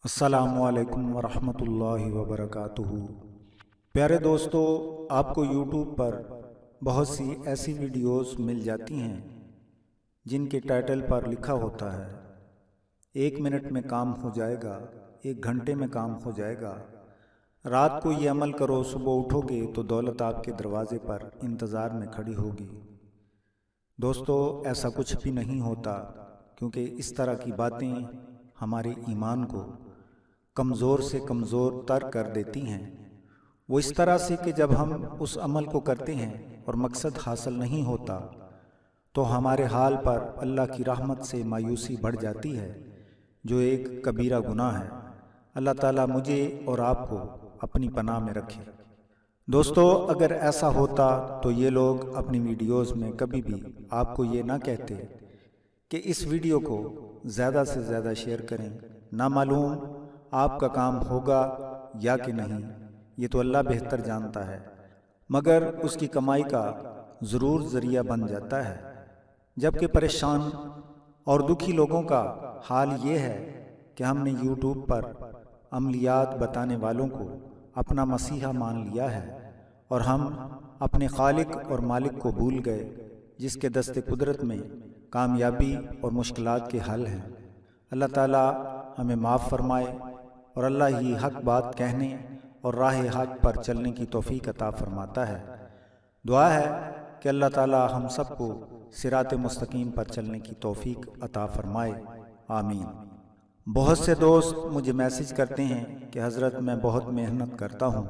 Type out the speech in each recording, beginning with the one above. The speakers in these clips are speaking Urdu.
السلام علیکم ورحمۃ اللہ وبرکاتہ۔ پیارے دوستو، آپ کو یوٹیوب پر بہت سی ایسی ویڈیوز مل جاتی ہیں جن کے ٹائٹل پر لکھا ہوتا ہے 1 منٹ میں کام ہو جائے گا، 1 گھنٹے میں کام ہو جائے گا، رات کو یہ عمل کرو، صبح اٹھو گے تو دولت آپ کے دروازے پر انتظار میں کھڑی ہوگی۔ دوستو، ایسا کچھ بھی نہیں ہوتا، کیونکہ اس طرح کی باتیں ہمارے ایمان کو کمزور سے کمزور تر کر دیتی ہیں۔ وہ اس طرح سے کہ جب ہم اس عمل کو کرتے ہیں اور مقصد حاصل نہیں ہوتا تو ہمارے حال پر اللہ کی رحمت سے مایوسی بڑھ جاتی ہے، جو ایک کبیرہ گناہ ہے۔ اللہ تعالیٰ مجھے اور آپ کو اپنی پناہ میں رکھے۔ دوستو، اگر ایسا ہوتا تو یہ لوگ اپنی ویڈیوز میں کبھی بھی آپ کو یہ نہ کہتے کہ اس ویڈیو کو زیادہ سے زیادہ شیئر کریں۔ نہ معلوم آپ کا کام ہوگا یا کہ نہیں، یہ تو اللہ بہتر جانتا ہے، مگر اس کی کمائی کا ضرور ذریعہ بن جاتا ہے۔ جبکہ پریشان اور دکھی لوگوں کا حال یہ ہے کہ ہم نے یوٹیوب پر عملیات بتانے والوں کو اپنا مسیحا مان لیا ہے اور ہم اپنے خالق اور مالک کو بھول گئے، جس کے دست قدرت میں کامیابی اور مشکلات کے حل ہیں۔ اللہ تعالیٰ ہمیں معاف فرمائے اور اللہ ہی حق بات کہنے اور راہ حق پر چلنے کی توفیق عطا فرماتا ہے۔ دعا ہے کہ اللہ تعالیٰ ہم سب کو صراط مستقیم پر چلنے کی توفیق عطا فرمائے، آمین۔ بہت سے دوست مجھے میسج کرتے ہیں کہ حضرت میں بہت محنت کرتا ہوں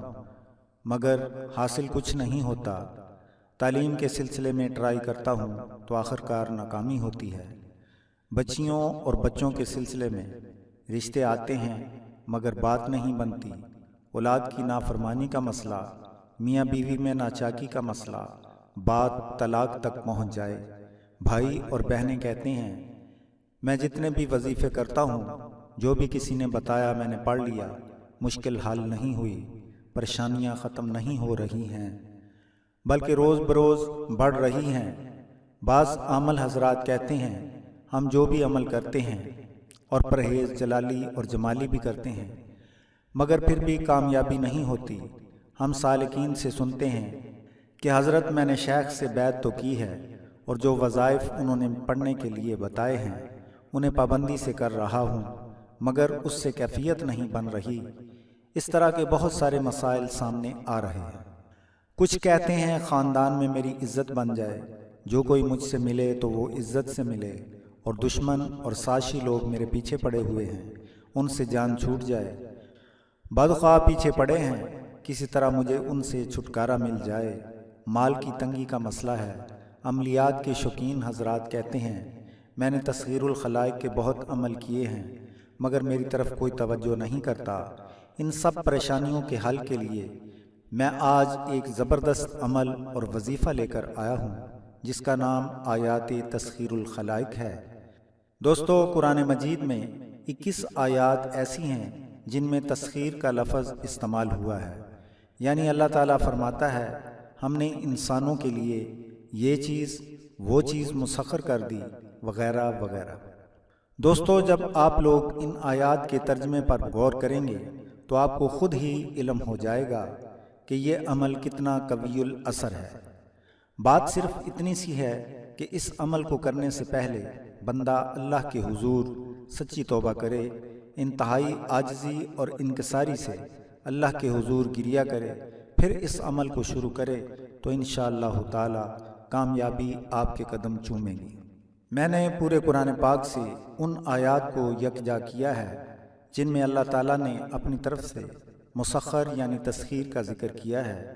مگر حاصل کچھ نہیں ہوتا، تعلیم کے سلسلے میں ٹرائی کرتا ہوں تو آخرکار ناکامی ہوتی ہے، بچیوں اور بچوں کے سلسلے میں رشتے آتے ہیں مگر بات نہیں بنتی، اولاد کی نافرمانی کا مسئلہ، میاں بیوی میں ناچاکی کا مسئلہ، بات طلاق تک پہنچ جائے۔ بھائی اور بہنیں کہتے ہیں میں جتنے بھی وظیفے کرتا ہوں، جو بھی کسی نے بتایا میں نے پڑھ لیا، مشکل حل نہیں ہوئی، پریشانیاں ختم نہیں ہو رہی ہیں بلکہ روز بروز بڑھ رہی ہیں۔ بعض عامل حضرات کہتے ہیں ہم جو بھی عمل کرتے ہیں اور پرہیز جلالی اور جمالی بھی کرتے ہیں مگر پھر بھی کامیابی نہیں ہوتی۔ ہم سالکین سے سنتے ہیں کہ حضرت میں نے شیخ سے بیعت تو کی ہے اور جو وظائف انہوں نے پڑھنے کے لیے بتائے ہیں انہیں پابندی سے کر رہا ہوں مگر اس سے کیفیت نہیں بن رہی۔ اس طرح کے بہت سارے مسائل سامنے آ رہے ہیں۔ کچھ کہتے ہیں خاندان میں میری عزت بن جائے، جو کوئی مجھ سے ملے تو وہ عزت سے ملے، اور دشمن اور سازشی لوگ میرے پیچھے پڑے ہوئے ہیں، ان سے جان چھوٹ جائے۔ بدخواہ پیچھے پڑے ہیں، کسی طرح مجھے ان سے چھٹکارا مل جائے۔ مال کی تنگی کا مسئلہ ہے۔ عملیات کے شوقین حضرات کہتے ہیں میں نے تصغیر الخلائق کے بہت عمل کیے ہیں مگر میری طرف کوئی توجہ نہیں کرتا۔ ان سب پریشانیوں کے حل کے لیے میں آج ایک زبردست عمل اور وظیفہ لے کر آیا ہوں جس کا نام آیات تصغیر الخلائق ہے۔ دوستو، قرآن مجید میں 21 آیات ایسی ہیں جن میں تسخیر کا لفظ استعمال ہوا ہے، یعنی اللہ تعالیٰ فرماتا ہے ہم نے انسانوں کے لیے یہ چیز وہ چیز مسخر کر دی، وغیرہ وغیرہ۔ دوستو، جب آپ لوگ ان آیات کے ترجمے پر غور کریں گے تو آپ کو خود ہی علم ہو جائے گا کہ یہ عمل کتنا قوی الاثر ہے۔ بات صرف اتنی سی ہے کہ اس عمل کو کرنے سے پہلے بندہ اللہ کے حضور سچی توبہ کرے، انتہائی عاجزی اور انکساری سے اللہ کے حضور گریہ کرے، پھر اس عمل کو شروع کرے تو انشاءاللہ تعالی کامیابی آپ کے قدم چومے گی۔ میں نے پورے قرآن پاک سے ان آیات کو یکجا کیا ہے جن میں اللہ تعالیٰ نے اپنی طرف سے مسخر یعنی تسخیر کا ذکر کیا ہے۔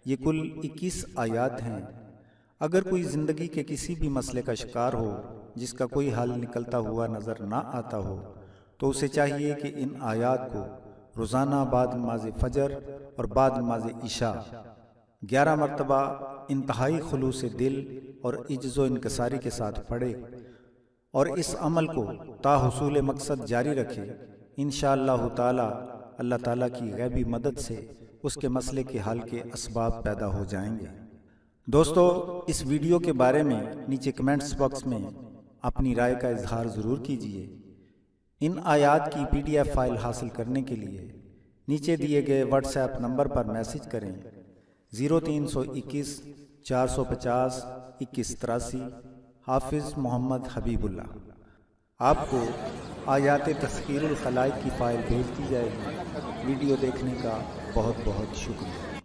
یہ کل 21 آیات ہیں۔ اگر کوئی زندگی کے کسی بھی مسئلے کا شکار ہو جس کا کوئی حل نکلتا ہوا نظر نہ آتا ہو تو اسے چاہیے کہ ان آیات کو روزانہ بعد نماز فجر اور بعد نماز عشاء 11 مرتبہ انتہائی خلوص دل اور عجز و انکساری کے ساتھ پڑھے اور اس عمل کو تا حصول مقصد جاری رکھے۔ انشاءاللہ تعالی اللہ تعالیٰ کی غیبی مدد سے اس کے مسئلے کے حل کے اسباب پیدا ہو جائیں گے۔ دوستو، اس ویڈیو کے بارے میں نیچے کمنٹس باکس میں اپنی رائے کا اظہار ضرور کیجیے۔ ان آیات کی PDF فائل حاصل کرنے کے لیے نیچے دیے گئے واٹس ایپ نمبر پر میسج کریں 0321 450 2183 حافظ محمد حبیب اللہ۔ آپ کو آیات تسخیر الخلائق کی فائل بھیج دی جائے گی۔ ویڈیو دیکھنے کا بہت بہت شکریہ۔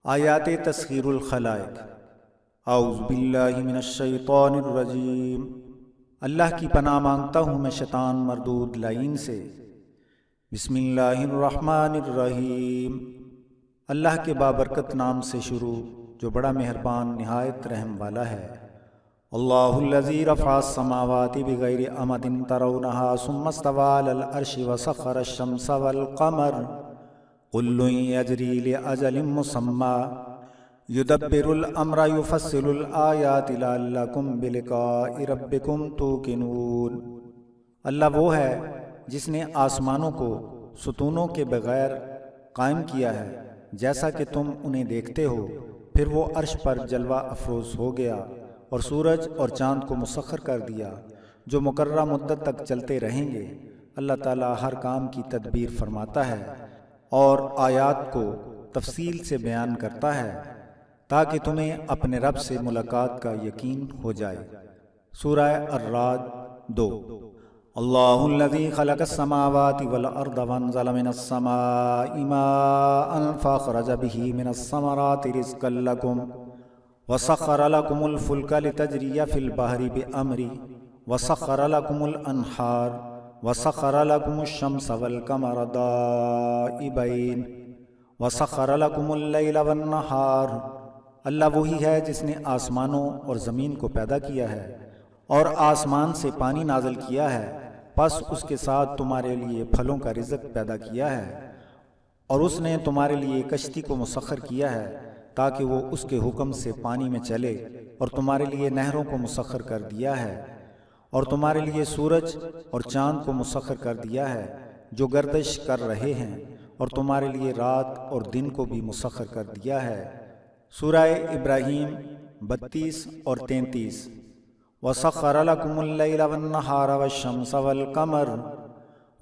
آیات تسخیر الخلائق۔ اعوذ باللہ من الشیطان الرجیم۔ اللہ کی پناہ مانگتا ہوں میں شیطان مردود لعین سے۔ بسم اللہ الرحمن الرحیم۔ اللہ کے بابرکت نام سے شروع جو بڑا مہربان نہایت رحم والا ہے۔ اللہ الذی رفع السماوات بغیر عمد ترونها ثم استوى علی العرش وسخر الشمس والقمر کل یجری لأجل مسمی یدبر الامر یفصل الآیات لعلکم بلقاء ربکم توقنون۔ اللہ وہ ہے جس نے آسمانوں کو ستونوں کے بغیر قائم کیا ہے جیسا کہ تم انہیں دیکھتے ہو، پھر وہ عرش پر جلوہ افروز ہو گیا اور سورج اور چاند کو مسخر کر دیا جو مقررہ مدت تک چلتے رہیں گے۔ اللہ تعالیٰ ہر کام کی تدبیر فرماتا ہے اور آیات کو تفصیل سے بیان کرتا ہے تاکہ تمہیں اپنے رب سے ملاقات کا یقین ہو جائے۔ سورہ الرعد 2۔ اللہ الذی خلق السماوات والارض وانزل من السماء ماء فاخرج به من الثمرات رزقا لکم وسخر لکم الفلک لتجری فی البحر بأمرہ وسخر لکم الانہار وسخر لکم الشمس والقمر دائبین وسخر لکم اللیل والنہار۔ اللہ وہی ہے جس نے آسمانوں اور زمین کو پیدا کیا ہے اور آسمان سے پانی نازل کیا ہے، پس اس کے ساتھ تمہارے لیے پھلوں کا رزق پیدا کیا ہے، اور اس نے تمہارے لیے کشتی کو مسخر کیا ہے تاکہ وہ اس کے حکم سے پانی میں چلے، اور تمہارے لیے نہروں کو مسخر کر دیا ہے، اور تمہارے لیے سورج اور چاند کو مسخر کر دیا ہے جو گردش کر رہے ہیں، اور تمہارے لیے رات اور دن کو بھی مسخر کر دیا ہے۔ سورہ ابراہیم 32 اور 33۔ وَسَخَّرَ لَكُمُ اللَّيْلَ وَالنَّهَارَ وَالشَّمْسَ وَالْقَمَرَ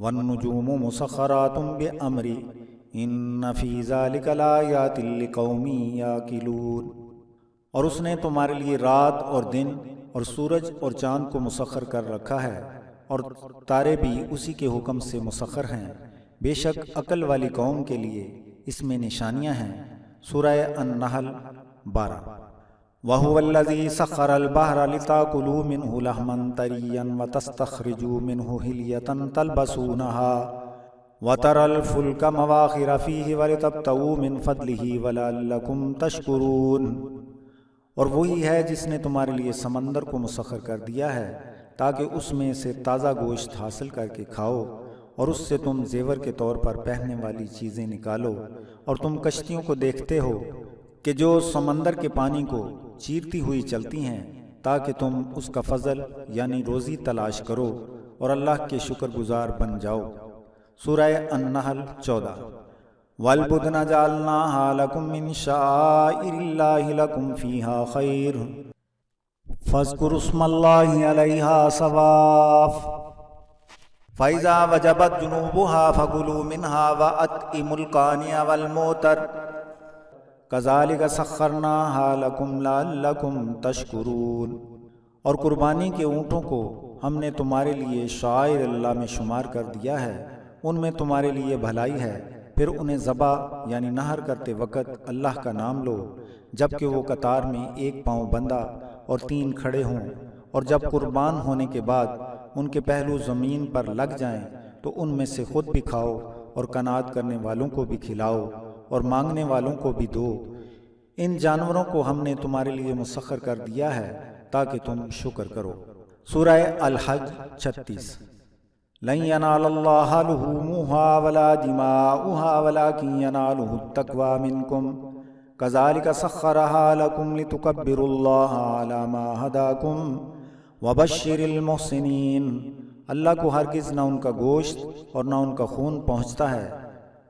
وَالنُّجُومُ مُسَخَّرَاتٌ بِأَمْرِهِ إِنَّ فِي ذَلِكَ لَآيَاتٍ لِقَوْمٍ يَعْقِلُونَ۔ اور اس نے تمہارے لیے رات اور دن اور سورج اور چاند کو مسخر کر رکھا ہے، اور تارے بھی اسی کے حکم سے مسخر ہیں، بے شک عقل والی قوم کے لیے اس میں نشانیاں ہیں۔ سورہ النحل 12۔ وَهُوَ الَّذِي سَخَّرَ الْبَحْرَ لِتَأْكُلُوا مِنْهُ لَحْمًا طَرِيًّا وَتَسْتَخْرِجُوا مِنْهُ حِلْيَةً تَلْبَسُونَهَا وَتَرَى الْفُلْكَ مَوَاخِرَ فِيهِ وَلِتَبْتَغُوا مِنْ فَضْلِهِ وَلَعَلَّكُمْ تَشْكُرُونَ۔ اور وہی ہے جس نے تمہارے لیے سمندر کو مسخر کر دیا ہے تاکہ اس میں سے تازہ گوشت حاصل کر کے کھاؤ، اور اس سے تم زیور کے طور پر پہننے والی چیزیں نکالو، اور تم کشتیوں کو دیکھتے ہو کہ جو سمندر کے پانی کو چیرتی ہوئی چلتی ہیں تاکہ تم اس کا فضل یعنی روزی تلاش کرو اور اللہ کے شکر گزار بن جاؤ۔ سورہ النحل 14۔ وَالْبُدْنَ جَعَلْنَاهَا لَكُم مِّن شَعَائِرِ اللَّهِ لَكُمْ فِيهَا خَيْرٌ فَاذْكُرُوا اسْمَ اللَّهِ عَلَيْهَا صَوَافَ فَإِذَا وَجَبَتْ جُنُوبُهَا فَكُلُوا مِنْهَا وَأَطْعِمُوا الْقَانِعَ وَالْمُعْتَرَّ كَذَلِكَ سَخَّرْنَاهَا لَكُمْ لَعَلَّكُمْ تَشْكُرُونَ۔ اور قربانی کے اونٹوں کو ہم نے تمہارے لیے شعائر اللہ میں شمار کر دیا ہے، ان میں تمہارے لیے بھلائی ہے، پھر انہیں ذبح یعنی نحر کرتے وقت اللہ کا نام لو، جبکہ وہ قطار میں ایک پاؤں بندہ اور 3 کھڑے ہوں، اور جب قربان ہونے کے بعد ان کے پہلو زمین پر لگ جائیں تو ان میں سے خود بھی کھاؤ، اور قناعت کرنے والوں کو بھی کھلاؤ، اور مانگنے والوں کو بھی دو۔ ان جانوروں کو ہم نے تمہارے لیے مسخر کر دیا ہے تاکہ تم شکر کرو۔ سورہ الحج 36۔ لَن يَنَالَ اللَّهَ لُحُومُهَا وَلَا دِمَاؤُهَا وَلَكِن يَنَالُهُ التَّقْوَىٰ مِنكُمْ كَذَلِكَ سَخَّرَهَا لَكُمْ لِتُكَبِّرُوا اللَّهَ عَلَىٰ مَا هَدَاكُمْ وَبَشِّرِ الْمُحْسِنِينَ۔ اللہ کو ہرگز نہ ان کا گوشت اور نہ ان کا خون پہنچتا ہے،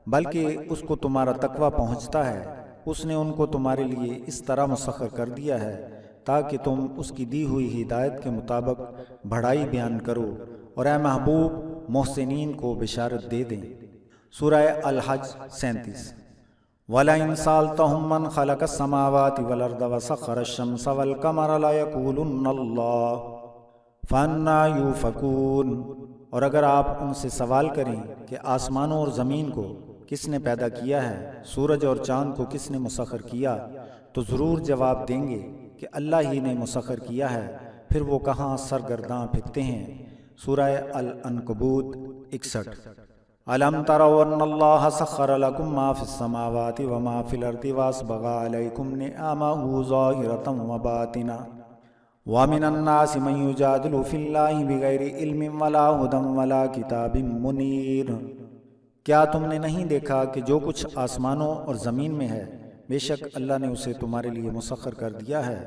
بلکہ اس کو تمہارا تقویٰ پہنچتا ہے۔ اس نے ان کو تمہارے لیے اس طرح مسخر کر دیا ہے تاکہ تم اس کی دی ہوئی ہدایت کے مطابق بڑائی بیان کرو، اور اے محبوب محسنین کو بشارت دے دیں۔ سورہ الحج 37۔ وَلَئِن سَأَلْتَهُم مَّنْ خَلَقَ السَّمَاوَاتِ وَالْأَرْضَ وَسَخَّرَ الشَّمْسَ وَالْقَمَرَ لَيَقُولُنَّ اللَّهُ فَأَنَّىٰ يُؤْفَكُونَ۔ اور اگر آپ ان سے سوال کریں کہ آسمانوں اور زمین کو کس نے پیدا کیا ہے، سورج اور چاند کو کس نے مسخر کیا، تو ضرور جواب دیں گے کہ اللہ ہی نے مسخر کیا ہے، پھر وہ کہاں سرگرداں پھرتے ہیں۔ سورہ العنکبوت 61۔ أَلَمْ تَرَوْا أَنَّ اللَّهَ سَخَّرَ لَكُم مَّا فِي السَّمَاوَاتِ وَمَا فِي الْأَرْضِ وَأَسْبَغَ عَلَيْكُمْ نِعَمَهُ ظَاهِرَةً وَبَاطِنَةً وَمِنَ النَّاسِ مَن يُجَادِلُ فِي اللَّهِ بِغَيْرِ عِلْمٍ وَلَا هُدًى وَلَا كِتَابٍ مُّنِيرٍ۔ کیا تم نے نہیں دیکھا کہ جو کچھ آسمانوں اور زمین میں ہے بے شک اللہ نے اسے تمہارے لیے مسخر کر دیا ہے،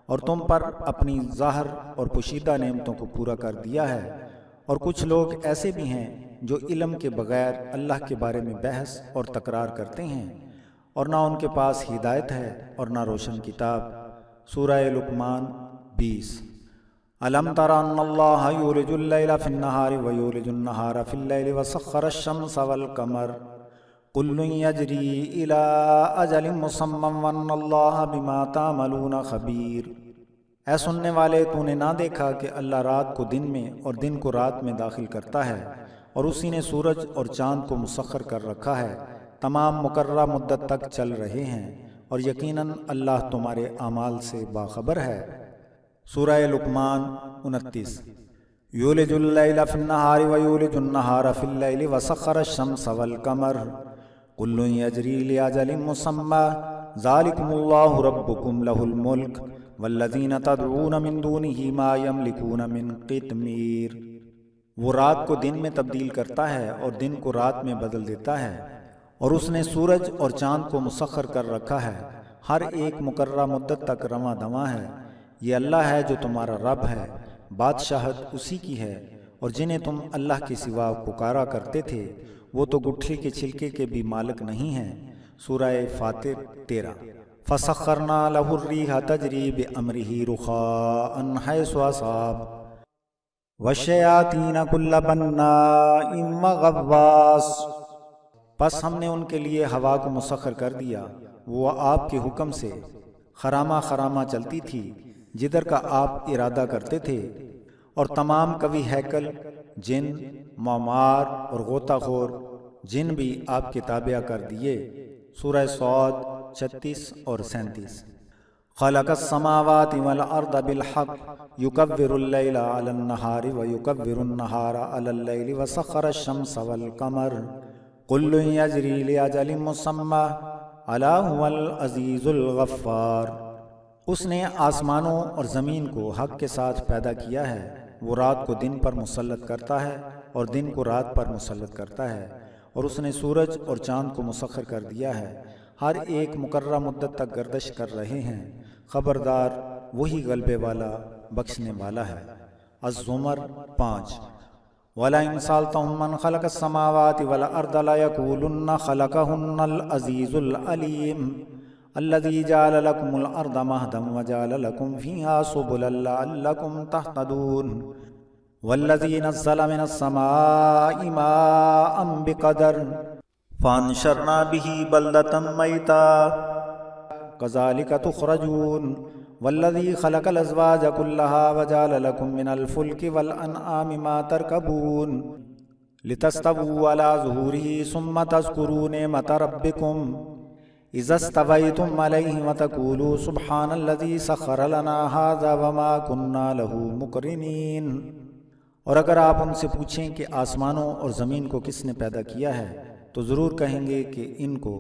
اور تم پر اپنی ظاہر اور پوشیدہ نعمتوں کو پورا کر دیا ہے۔ اور کچھ لوگ ایسے بھی ہیں جو علم کے بغیر اللہ کے بارے میں بحث اور تکرار کرتے ہیں، اور نہ ان کے پاس ہدایت ہے اور نہ روشن کتاب۔ سورہ لقمان 20۔ أَلَمْ تَرَ أَنَّ اللَّهَ يُولِجُ اللَّيْلَ فِي النَّهَارِ وَيُولِجُ النَّهَارَ فِي اللَّيْلِ وَسَخَّرَ الشَّمْسَ وَالْقَمَرَ كُلٌّ يَجْرِي إِلَىٰ أَجَلٍ مُّسَمًّى وَأَنَّ اللَّهَ بِمَا تَعْمَلُونَ خَبِيرٌ۔ اے سننے والے، تو نے نہ دیکھا کہ اللہ رات کو دن میں اور دن کو رات میں داخل کرتا ہے، اور اسی نے سورج اور چاند کو مسخر کر رکھا ہے، تمام مقررہ مدت تک چل رہے ہیں، اور یقیناً اللہ تمہارے اعمال سے باخبر ہے۔ سورہ لقمان 29۔ یولج اللیل فی النہار ویولج النہار فی اللیل وسخر الشمس والقمر کل یجری لأجل مسمی ذالکم اللہ ربکم لہ الملک والذین تدعون من دونہ ما یملکون من قطمیر۔ وہ رات کو دن میں تبدیل کرتا ہے اور دن کو رات میں بدل دیتا ہے، اور اس نے سورج اور چاند کو مسخر کر رکھا ہے، ہر ایک مقررہ مدت تک رواں دواں ہے۔ یہ اللہ ہے جو تمہارا رب ہے، بادشاہت اسی کی ہے، اور جنہیں تم اللہ کے سوا پکارا کرتے تھے وہ تو گٹھلی کے چھلکے کے بھی مالک نہیں ہیں۔ سورہ فاطر 13۔ فَسَخَّرْنَا لَهُ الرِّيحَ تَجْرِي بِأَمْرِهِ رُخَاءً حَيْثُ أَصَابَ وَالشَّيَاطِينَ كُلَّ بَنَّاءٍ وَغَوَّاصٍ۔ پس ہم نے ان کے لیے ہوا کو مسخر کر دیا، وہ آپ کے حکم سے خرامہ خرامہ چلتی تھی جدھر کا آپ ارادہ کرتے تھے، اور تمام قوی ہیکل جن، معمار اور غوطہ خور جن بھی آپ کے تابع کر دیے۔ سورہ صاد 36 اور 37۔ خلق السماوات والارض بالحق یکور اللیل علی النہار ویکور النہار علی اللیل وسخر الشمس والقمر کل یجری لأجل مسمی الا هو العزیز الغفار۔ اس نے آسمانوں اور زمین کو حق کے ساتھ پیدا کیا ہے، وہ رات کو دن پر مسلط کرتا ہے اور دن کو رات پر مسلط کرتا ہے، اور اس نے سورج اور چاند کو مسخر کر دیا ہے، ہر ایک مقررہ مدت تک گردش کر رہے ہیں، خبردار وہی غلبے والا بخشنے والا ہے۔ الزمر 5۔ وَلَئِن سَأَلْتَهُم مَّنْ خَلَقَ السَّمَاوَاتِ وَالْأَرْضَ لَيَقُولُنَّ خَلَقَهُنَّ الْعَزِيزُ الْعَلِيمُ الَّذِي جَعَلَ لَكُمُ الْأَرْضَ مَهْدًا وَجَعَلَ لَكُمْ فِيهَا سُبُلًا لَعَلَّكُمْ تَهْتَدُونَ وَالَّذِي نَزَّلَ مِنَ السَّمَاءِ مَاءً بِقَدَرٍ فَأَنشَرْنَا بِهِ بَلْدَةً مَيْتًا كَذَلِكَ تُخْرَجُونَ وَالَّذِي خَلَقَ الْأَزْوَاجَ كُلَّهَا وَجَعَلَ لَكُم مِّنَ الْفُلْكِ وَالْأَنْعَامِ مَا تَرْكَبُونَ لِتَسْتَوُوا عَلَىٰ ظُهُورِهِ ثُمَّ تَذْكُرُوا نِعْمَةَ رَبِّكُمْ إِذَا اسْتَوَيْتُمْ عَلَيْهِ وَتَقُولُوا سُبْحَانَ الَّذِي سَخَّرَ لَنَا هَٰذَا وَمَا كُنَّا لَهُ مُقْرِنِينَ۔ اور اگر آپ ان سے پوچھیں کہ آسمانوں اور زمین کو کس نے پیدا کیا ہے، تو ضرور کہیں گے کہ ان کو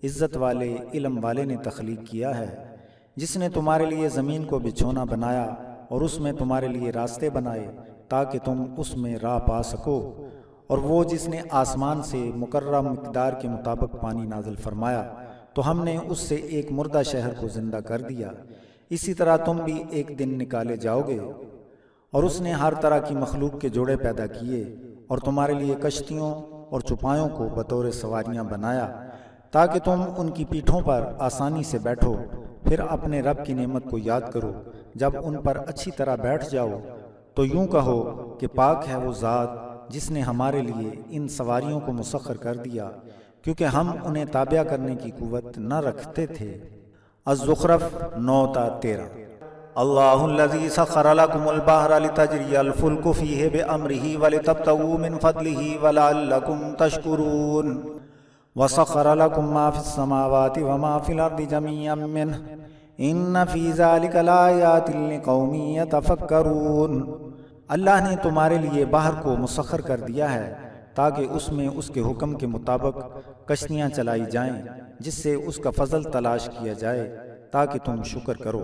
عزت والے علم والے نے تخلیق کیا ہے، جس نے تمہارے لیے زمین کو بچھونا بنایا اور اس میں تمہارے لیے راستے بنائے تاکہ تم اس میں راہ پا سکو، اور وہ جس نے آسمان سے مقررہ مقدار کے مطابق پانی نازل فرمایا تو ہم نے اس سے ایک مردہ شہر کو زندہ کر دیا، اسی طرح تم بھی ایک دن نکالے جاؤ گے۔ اور اس نے ہر طرح کی مخلوق کے جوڑے پیدا کیے اور تمہارے لیے کشتیوں اور چوپایوں کو بطور سواریاں بنایا تاکہ تم ان کی پیٹھوں پر آسانی سے بیٹھو، پھر اپنے رب کی نعمت کو یاد کرو۔ جب ان پر اچھی طرح بیٹھ جاؤ تو یوں کہو کہ پاک ہے وہ ذات جس نے ہمارے لیے ان سواریوں کو مسخر کر دیا کیونکہ ہم انہیں تابع کرنے کی قوت نہ رکھتے تھے۔ الزخرف 9-13۔ اللہ الذی سخر لکم البحر لتجری الفلک فیہ بامرہ ولتبتغوا من فضلہ ولعلکم تشکرون وسخر لکم ما فی السماوات وما فی الارض جميعا منہ ان فی ذلک لآیات لقوم یتفکرون۔ اللہ نے تمہارے لیے باہر کو مسخر کر دیا ہے تاکہ اس میں اس کے حکم کے مطابق کشتیاں چلائی جائیں، جس سے اس کا فضل تلاش کیا جائے تاکہ تم شکر کرو۔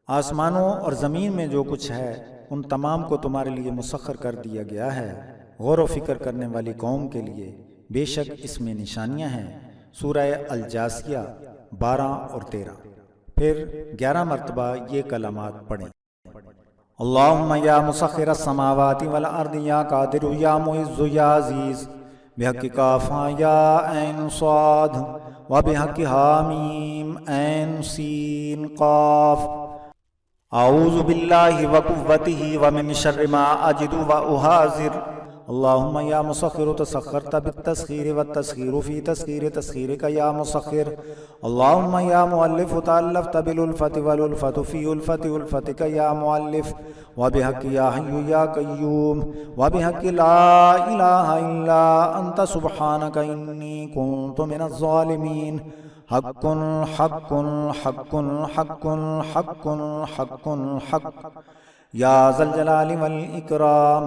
آسمانوں اور زمین میں جو کچھ ہے ان تمام کو تمہارے لیے مسخر کر دیا گیا ہے۔ غور و فکر کرنے والی قوم کے لیے بے شک اس میں نشانیاں ہیں۔ سورہ الجاثیہ 12 اور 13۔ پھر 11 مرتبہ یہ کلمات پڑھیں۔ اللہم یا مسخر السماوات والارض یا قادر یا معز یا عزیز بحق کاف یا عین صاد و بحق حامیم عین سین قاف اعوذ باللہ و قوتہ ومن شر ما اجد و احاذر۔ اللہم یا مسخر تسخرت بالتسخیر والتسخیر فی تسخیر تسخیرک یا مسخر۔ اللہم یا مؤلف تألفت بالالفت والالفت فی الفت الفتک یا مؤلف وبحق یا حی یا قیوم وبحق لا الہ الا انت سبحانک انی کنت من الظالمین۔ حق حق حق حق حق حق حق یا ذا الجلال والاکرام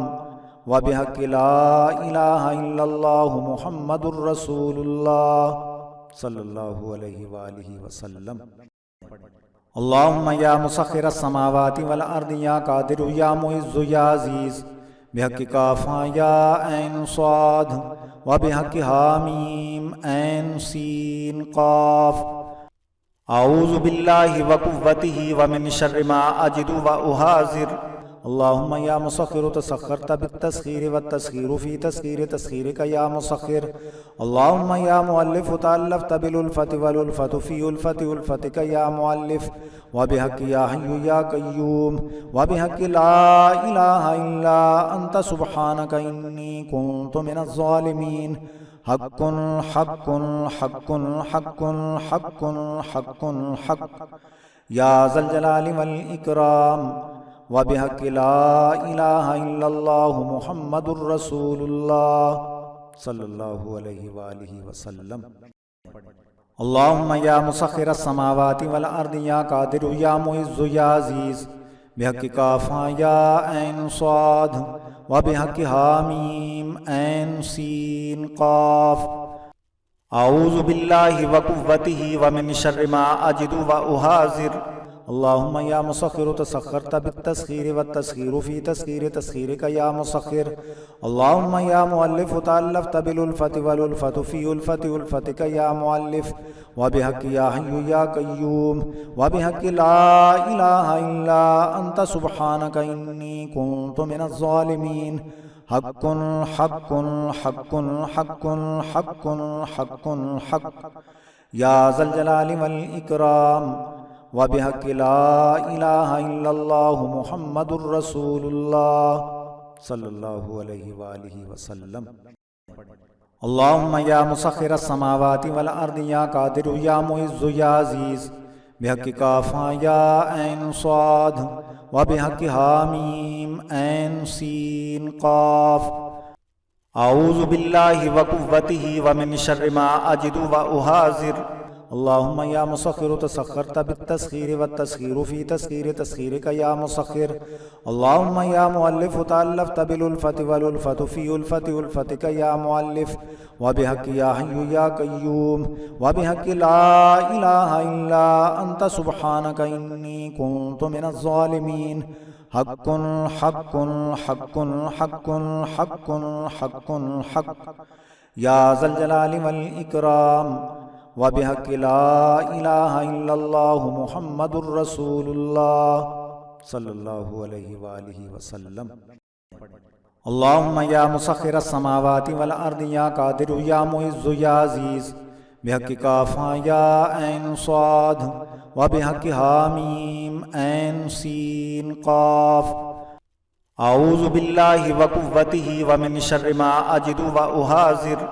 وبحق لا الہ الا اللہ محمد الرسول اللہ صلی اللہ علیہ وآلہ وسلم۔ اللہم یا مسخر السماوات والارض یا قادر یا معز یا عزیز بحق کاف یا عین صاد وبحق حامیم عین سین قاف اعوذ باللہ و قوتہ ومن شر ما اجد و احاذر۔ اللہم یا مسخر تسخرت بالتسخیر والتسخیر فی تسخیر تسخیرک یا مسخر۔ اللہم یا مؤلف تألفت بالالفت والالفت فی الفت الفتک یا مؤلف وبحق یا حی یا قیوم وبحق لا الہ الا انت سبحانک انی کنت من الظالمین۔ حق حق حق حق حق حق حق یا ذا الجلال والاکرام وبحق لا الہ الا اللہ محمد الرسول اللہ صلی اللہ علیہ وآلہ وسلم۔ اللہم یا مسخر السماوات والارض یا قادر یا معز یا عزیز بحق کاف یا عین صاد وبحق حامیم عین سین قاف اعوذ باللہ و قوتہ ومن شر ما اجد و احاذر۔ اللہم یا مسخر تسخرت بالتسخیر والتسخیر فی تسخیر تسخیرک یا مسخر۔ اللہم یا مؤلف تألفت بالالفت والالفت فی الفت الفتک یا مؤلف وبحق یا حی یا قیوم وبحق لا الہ الا انت سبحانک انی کنت من الظالمین۔ حق حق حق حق حق حق حق یا ذا الجلال والاکرام وبحق لا الہ الا اللہ محمد الرسول اللہ صلی اللہ علیہ وآلہ وسلم۔ اللہم یا مسخر السماوات والارض یا قادر یا معز یا عزیز بحق کاف یا عین صاد وبحق حامیم عین سین قاف اعوذ باللہ و قوتہ ومن شر ما اجد و احاذر۔ اللہم یا مسخر تسخرت بالتسخیر والتسخیر فی تسخیر تسخیرک یا مسخر۔ اللہم یا مؤلف تألفت بالالفت والالفت فی الفت الفتک یا مؤلف وبحق یا حی یا قیوم وبحق لا الہ الا انت سبحانک انی کنت من الظالمین۔ حق حق حق حق حق حق حق یا ذا الجلال والاکرام وبحق لا الہ الا اللہ محمد الرسول اللہ صلی اللہ علیہ وآلہ وسلم۔ اللہم یا مسخر السماوات والارض یا قادر یا معز یا عزیز بحق کاف یا عین صاد وبحق حامیم عین سین قاف اعوذ باللہ وقوتہ ومن شر ما اجد واحاذر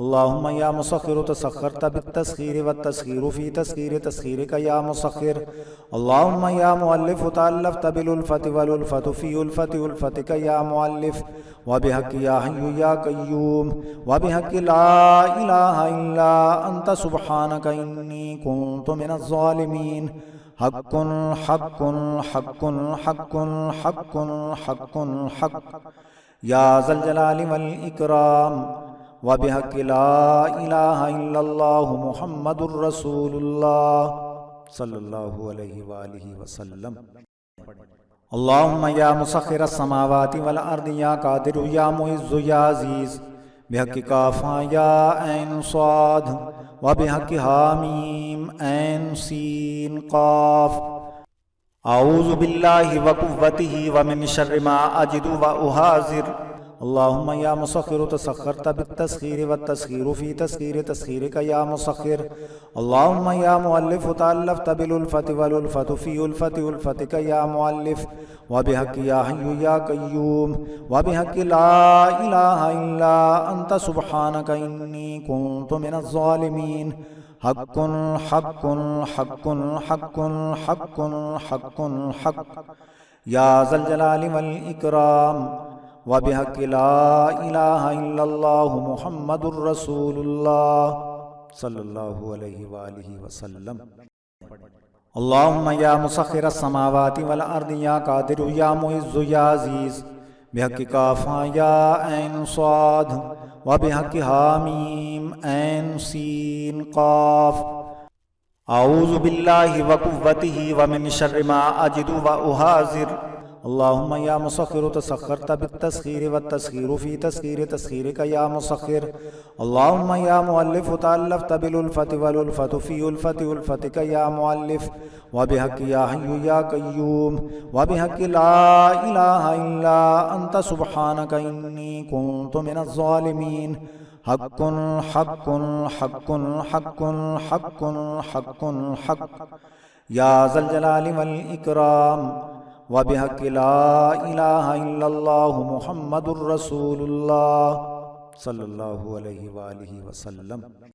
اللہم یا مسخر تسخرت بالتسخیر والتسخیر فی تسخیر تسخیرک یا مسخر اللہم یا مؤلف تألفت بالالفت والالفت فی الفت الفتک یا مؤلف وبحق یا حی یا قیوم وبحق لا الہ الا انت سبحانک انی کنت من الظالمین حق حق حق حق حق حق حق یا ذا الجلال والاکرام وبحق لا الہ الا اللہ محمد الرسول اللہ صلی اللہ علیہ وآلہ وسلم۔ اللہم یا مسخر السماوات والارض یا قادر یا معز یا عزیز بحق کافا یا عین صاد وبحق حامیم عین سین قاف اعوذ باللہ وقوتہ ومن شر ما اجد واحاذر اللہم یا مسخر تسخرت بالتسخیر والتسخیر فی تسخیر تسخیرک یا مسخر اللہم یا مؤلف تألفت بالالفت والالفت فی الفت الفتک یا مؤلف وبحق یا حی یا قیوم وبحق لا الہ الا انت سبحانک انی کنت من الظالمین حق حق حق حق حق حق حق یا ذا الجلال والاکرام وبحق لا الہ الا اللہ محمد الرسول اللہ صلی اللہ علیہ وآلہ وسلم۔ اللہم یا مسخر السماوات والارض یا قادر یا معز یا عزیز بحق کافا یا عین صاد وبحق حامیم عین سین قاف اعوذ باللہ وقوتہ ومن شر ما اجد واحاذر اللہم یا مسخر تسخرت بالتسخیر والتسخیر فی تسخیر تسخیرک یا مسخر اللہم یا مؤلف تألفت بالالفت والالفت فی الفت الفتک یا مؤلف وبحق یا حی یا قیوم وبحق لا الہ الا انت سبحانک انی کنت من الظالمین حق حق حق حق حق حق حق یا ذا الجلال والاکرام وبحق لا الہ الا اللہ محمد الرسول اللہ صلی اللہ علیہ وآلہ وسلم۔